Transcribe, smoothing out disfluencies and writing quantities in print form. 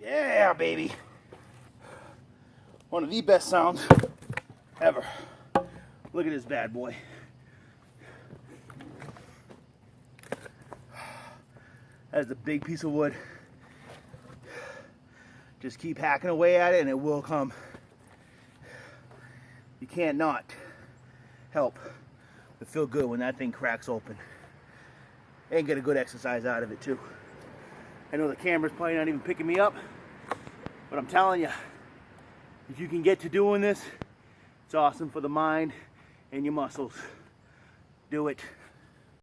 Yeah, baby. One of the best sounds ever. Look at this bad boy. That's a big piece of wood. Just keep hacking away at it and it will come. You can't not help but feel good when that thing cracks open. And get a good exercise out of it too. I know the camera's probably not even picking me up, but I'm telling you, if you can get to doing this, it's awesome for the mind and your muscles. Do it.